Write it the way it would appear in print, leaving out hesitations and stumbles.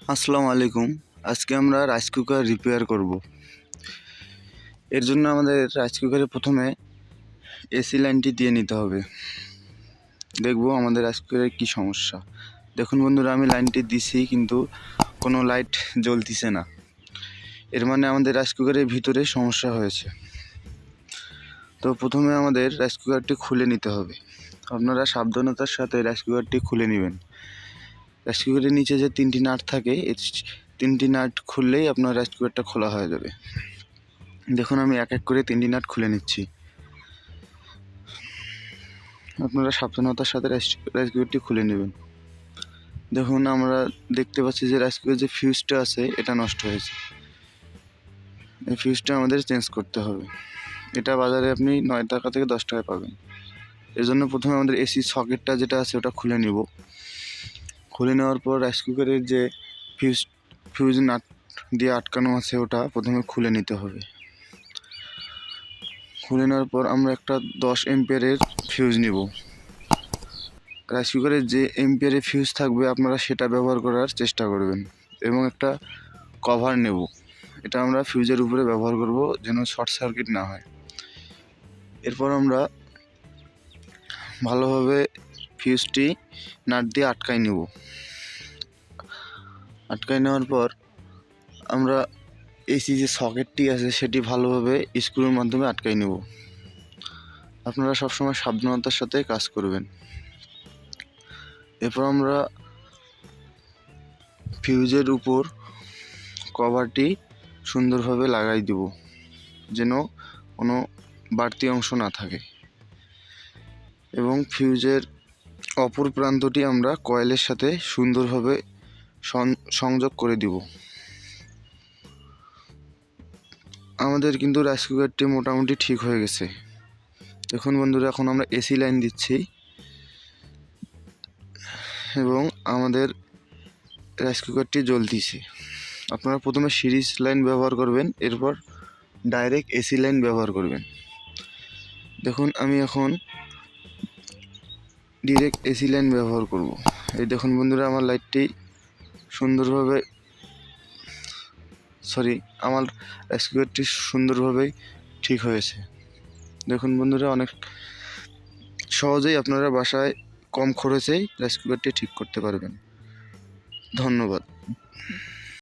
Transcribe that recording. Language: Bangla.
আসসালামু আলাইকুম। আজকে আমরা রাইস কুকার রিপেয়ার করব। এর জন্য আমাদের রাইস কুকারে প্রথমে এসি লাইনটি দিয়ে নিতে হবে। দেখব আমাদের রাইস কুকারের কী সমস্যা। দেখুন বন্ধুরা, আমি লাইনটি দিছি কিন্তু কোনো লাইট জ্বলতিছে না। এর মানে আমাদের রাইস কুকারের ভিতরে সমস্যা হয়েছে। তো প্রথমে আমাদের রাইস কুকারটি খুলে নিতে হবে। আপনারা সাবধানতার সাথে রাইস কুকারটি খুলে নেবেন। রাইস কুকারের নিচে যে 3টি নাট থাকে, এই 3টি নাট খুললেই আপনার রাইস কুকারটা খোলা হয়ে যাবে। দেখুন আমি এক এক করে 3টি নাট খুলে নিচ্ছি। আপনারা সাবধানতার সাথে রাইস কুকারটি খুলে নেবেন। দেখুন আমরা দেখতে পাচ্ছি যে রাইস কুকারের যে ফিউজটা আছে এটা নষ্ট হয়েছে। এই ফিউজটা আমাদের চেঞ্জ করতে হবে। এটা বাজারে আপনি 9 টাকা থেকে 10 টাকায় পাবেন। এর জন্য প্রথমে আমাদের এসি সকেটটা যেটা আছে ওটা খুলে নিব। খুলে নেওয়ার পর রাইস কুকারের যে ফিউজ নাট দিয়ে আটকানো আছে ওটা প্রথমে খুলে নিতে হবে। খুলে নেওয়ার পর আমরা একটা 10 এম্পিয়ারের ফিউজ নিব। রাইস কুকারের যে এম্পিয়ারের ফিউজ থাকবে আপনারা সেটা ব্যবহার করার চেষ্টা করবেন, এবং একটা কভার নেব। এটা আমরা ফিউজের উপরে ব্যবহার করব যেন শর্ট সার্কিট না হয়। এরপর আমরা ভালোভাবে ফিউজটি নাট দিয়ে আটকাই নেব। আটকাই নেওয়ার পর আমরা এসি যে সকেটটি আছে সেটি ভালোভাবে স্ক্রুর মাধ্যমে আটকাই নেব। আপনারা সবসময় সাবধানতার সাথে কাজ করবেন। এরপর আমরা ফিউজের উপর কভারটি সুন্দরভাবে লাগাই দেব যেন কোনো বাড়তি অংশ না থাকে, এবং ফিউজের অপর প্রান্তটি আমরা কয়েলের সাথে সুন্দরভাবে সংযোগ করে দিব। আমাদের কিন্তু রাইস কুকারটি মোটামুটি ঠিক হয়ে গেছে। দেখুন বন্ধুরা, এখন আমরা এসি লাইন দিচ্ছি এবং আমাদের রাইস কুকারটি জ্বলতিছে। আপনারা প্রথমে সিরিজ লাইন ব্যবহার করবেন, এরপর ডাইরেক্ট এসি লাইন ব্যবহার করবেন। দেখুন আমি এখন ডিরেক্ট এসি লাইন ব্যবহার করব। এই দেখুন বন্ধুরা, আমার লাইটটি সুন্দরভাবে আমার রাইস কুকারটি সুন্দরভাবেই ঠিক হয়েছে। দেখুন বন্ধুরা, অনেক সহজেই আপনারা বাসায় কম খরচেই রাইস কুকারটি ঠিক করতে পারবেন। ধন্যবাদ।